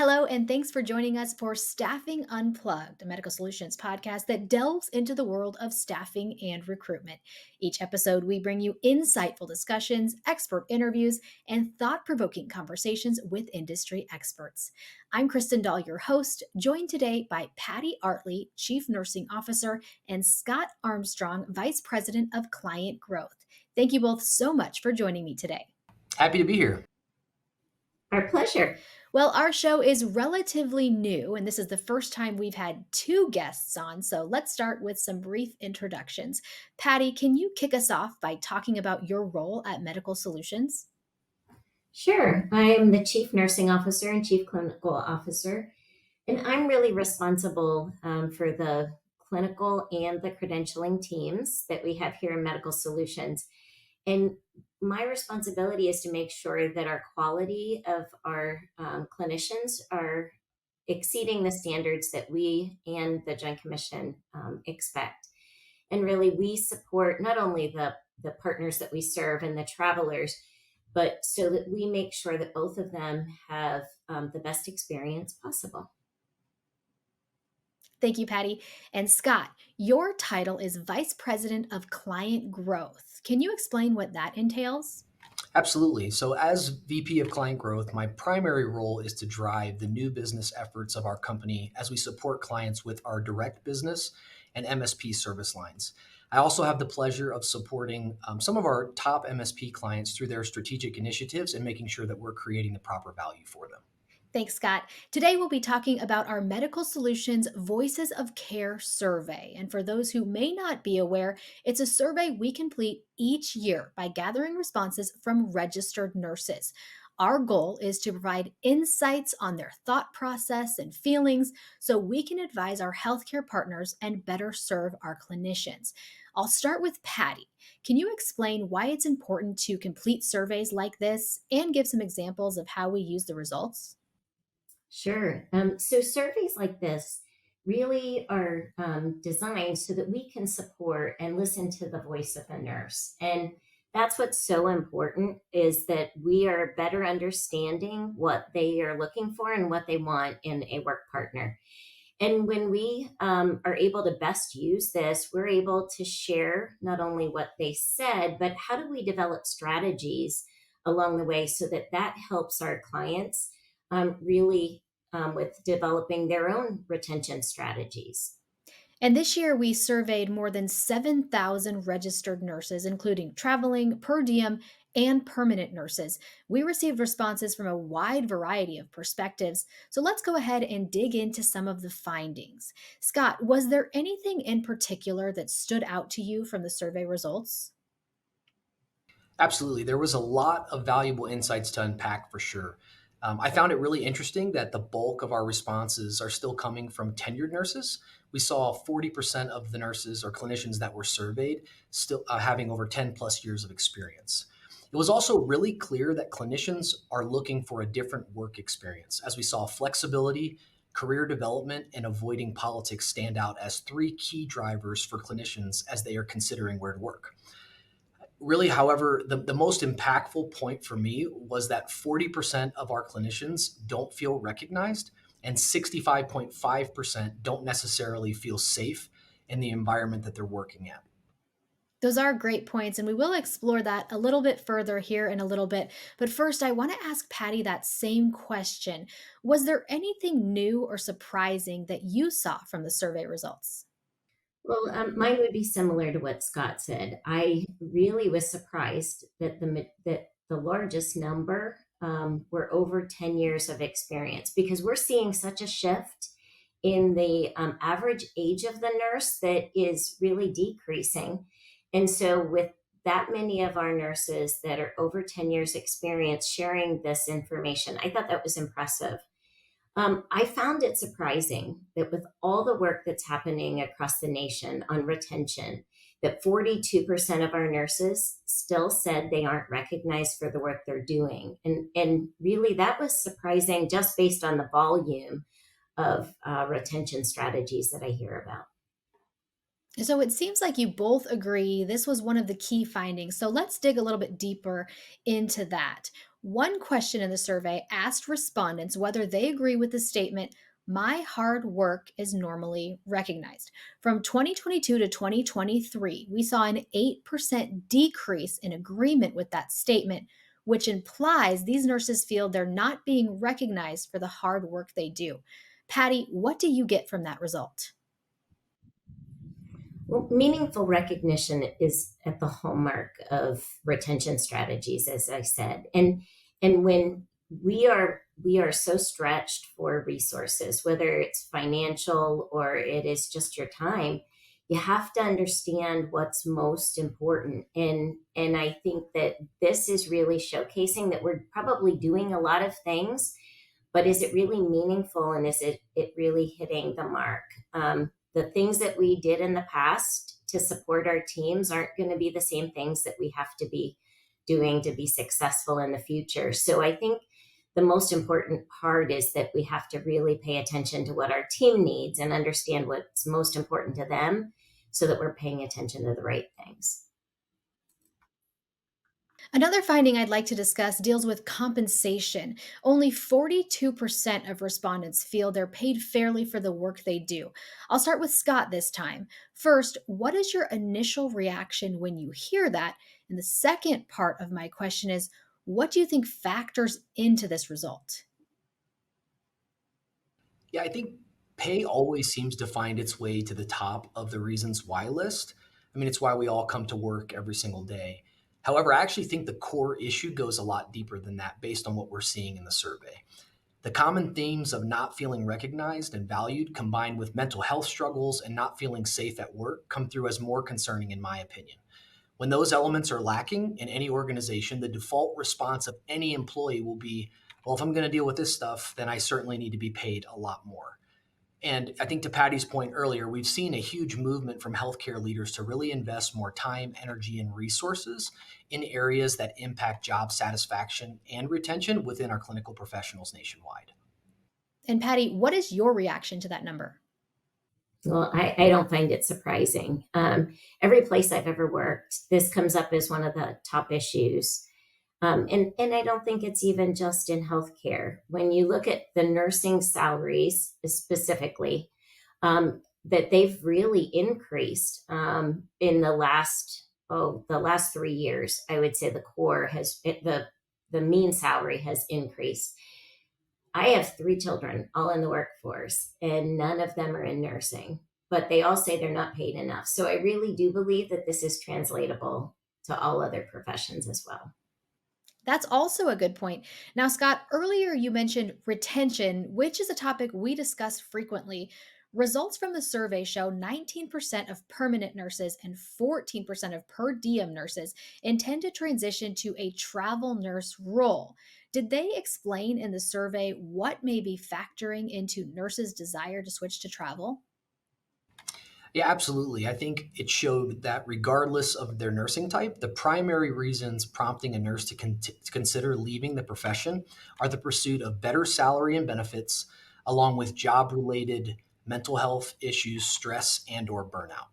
Hello, and thanks for joining us for Staffing Unplugged, a medical solutions podcast that delves into the world of staffing and recruitment. Each episode, we bring you insightful discussions, expert interviews, and thought provoking conversations with industry experts. I'm Kristen Dahl, your host, joined today by Patti Artley, Chief Nursing Officer, and Scott Armstrong, Vice President of Client Growth. Thank you both so much for joining me today. Happy to be here. Our pleasure. Well, our show is relatively new, and this is the first time we've had two guests on. So let's start with some brief introductions. Patty, can you kick us off by talking about your role at Medical Solutions? Sure. I'm the Chief Nursing Officer and Chief Clinical Officer, and I'm really responsible for the clinical and the credentialing teams that we have here in Medical Solutions. And my responsibility is to make sure that our quality of our clinicians are exceeding the standards that we and the Joint Commission expect. And really, we support not only the partners that we serve and the travelers, but so that we make sure that both of them have the best experience possible. Thank you, Patty. And Scott, your title is Vice President of Client Growth. Can you explain what that entails? Absolutely. So, as VP of Client Growth, my primary role is to drive the new business efforts of our company as we support clients with our direct business and MSP service lines. I also have the pleasure of supporting some of our top MSP clients through their strategic initiatives and making sure that we're creating the proper value for them. Thanks, Scott. Today we'll be talking about our Medical Solutions Voices of Care survey. And for those who may not be aware, it's a survey we complete each year by gathering responses from registered nurses. Our goal is to provide insights on their thought process and feelings so we can advise our healthcare partners and better serve our clinicians. I'll start with Patty. Can you explain why it's important to complete surveys like this and give some examples of how we use the results? Sure. So surveys like this really are designed so that we can support and listen to the voice of the nurse. And that's what's so important is that we are better understanding what they are looking for and what they want in a work partner. And when we are able to best use this, we're able to share not only what they said, but how do we develop strategies along the way so that that helps our clients really with developing their own retention strategies. And this year, we surveyed more than 7,000 registered nurses, including traveling, per diem, and permanent nurses. We received responses from a wide variety of perspectives. So let's go ahead and dig into some of the findings. Scott, was there anything in particular that stood out to you from the survey results? Absolutely. There was a lot of valuable insights to unpack for sure. I found it really interesting that the bulk of our responses are still coming from tenured nurses. We saw 40% of the nurses or clinicians that were surveyed still having over 10 plus years of experience. It was also really clear that clinicians are looking for a different work experience, as we saw flexibility, career development, and avoiding politics stand out as three key drivers for clinicians as they are considering where to work. Really, however, the most impactful point for me was that 40% of our clinicians don't feel recognized, and 65.5% don't necessarily feel safe in the environment that they're working at. Those are great points, and we will explore that a little bit further here in a little bit. But first, I want to ask Patty that same question. Was there anything new or surprising that you saw from the survey results? Well, mine would be similar to what Scott said. I really was surprised that the largest number were over 10 years of experience because we're seeing such a shift in the average age of the nurse that is really decreasing. And so, with that many of our nurses that are over 10 years experience sharing this information, I thought that was impressive. I found it surprising that with all the work that's happening across the nation on retention, that 42% of our nurses still said they aren't recognized for the work they're doing. And really, that was surprising just based on the volume of retention strategies that I hear about. So it seems like you both agree this was one of the key findings. So let's dig a little bit deeper into that. One question in the survey asked respondents whether they agree with the statement, "My hard work is normally recognized." From 2022 to 2023, we saw an 8% decrease in agreement with that statement, which implies these nurses feel they're not being recognized for the hard work they do. Patty, what do you get from that result? Well, meaningful recognition is at the hallmark of retention strategies, as I said. And when we are so stretched for resources, whether it's financial or it is just your time, you have to understand what's most important. And I think that this is really showcasing that we're probably doing a lot of things, but is it really meaningful, and is it really hitting the mark? The things that we did in the past to support our teams aren't going to be the same things that we have to be doing to be successful in the future. So I think the most important part is that we have to really pay attention to what our team needs and understand what's most important to them so that we're paying attention to the right things. Another finding I'd like to discuss deals with compensation. Only 42% of respondents feel they're paid fairly for the work they do. I'll start with Scott this time. First, what is your initial reaction when you hear that? And the second part of my question is, what do you think factors into this result? Yeah, I think pay always seems to find its way to the top of the reasons why list. I mean, it's why we all come to work every single day. However, I actually think the core issue goes a lot deeper than that based on what we're seeing in the survey. The common themes of not feeling recognized and valued, combined with mental health struggles and not feeling safe at work, come through as more concerning, in my opinion. When those elements are lacking in any organization, the default response of any employee will be, well, if I'm going to deal with this stuff, then I certainly need to be paid a lot more. And I think to Patty's point earlier, we've seen a huge movement from healthcare leaders to really invest more time, energy, and resources in areas that impact job satisfaction and retention within our clinical professionals nationwide. And Patty, what is your reaction to that number? Well, I don't find it surprising. Every place I've ever worked, this comes up as one of the top issues. And I don't think it's even just in healthcare. When you look at the nursing salaries specifically, that they've really increased in the last 3 years. I would say the mean salary has increased. I have three children, all in the workforce, and none of them are in nursing, but they all say they're not paid enough. So I really do believe that this is translatable to all other professions as well. That's also a good point. Now, Scott, earlier you mentioned retention, which is a topic we discuss frequently. Results from the survey show 19% of permanent nurses and 14% of per diem nurses intend to transition to a travel nurse role. Did they explain in the survey what may be factoring into nurses' desire to switch to travel? Yeah, absolutely. I think it showed that regardless of their nursing type, the primary reasons prompting a nurse to consider leaving the profession are the pursuit of better salary and benefits, along with job-related mental health issues, stress, and/or burnout.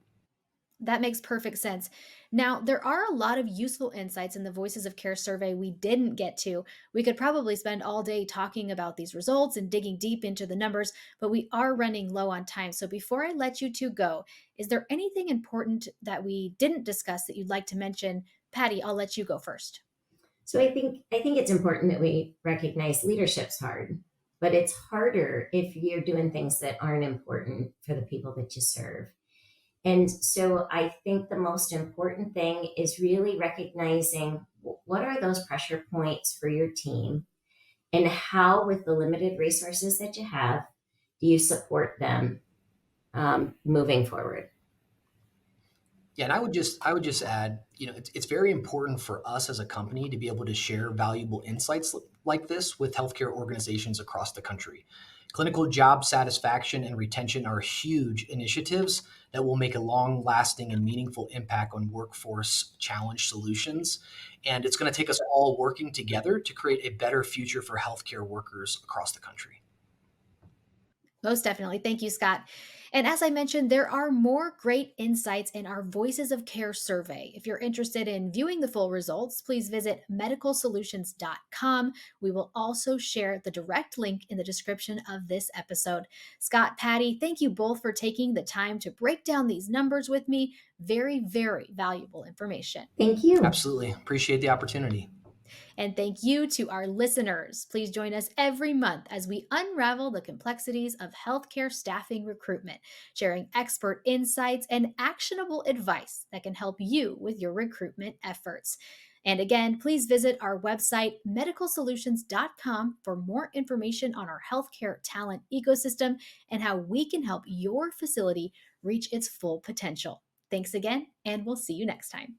That makes perfect sense. Now, there are a lot of useful insights in the Voices of Care survey we didn't get to. We could probably spend all day talking about these results and digging deep into the numbers, but we are running low on time. So before I let you two go, is there anything important that we didn't discuss that you'd like to mention? Patty, I'll let you go first. So I think it's important that we recognize leadership's hard, but it's harder if you're doing things that aren't important for the people that you serve. And so I think the most important thing is really recognizing what are those pressure points for your team, and how, with the limited resources that you have, do you support them moving forward? Yeah, and I would just add, it's very important for us as a company to be able to share valuable insights like this with healthcare organizations across the country. Clinical job satisfaction and retention are huge initiatives that will make a long lasting and meaningful impact on workforce challenge solutions. And it's going to take us all working together to create a better future for healthcare workers across the country. Most definitely. Thank you, Scott. And as I mentioned, there are more great insights in our Voices of Care survey. If you're interested in viewing the full results, please visit medicalsolutions.com. We will also share the direct link in the description of this episode. Scott, Patty, thank you both for taking the time to break down these numbers with me. Very, very valuable information. Thank you. Absolutely. Appreciate the opportunity. And thank you to our listeners. Please join us every month as we unravel the complexities of healthcare staffing recruitment, sharing expert insights and actionable advice that can help you with your recruitment efforts. And again, please visit our website, medicalsolutions.com, for more information on our healthcare talent ecosystem and how we can help your facility reach its full potential. Thanks again, and we'll see you next time.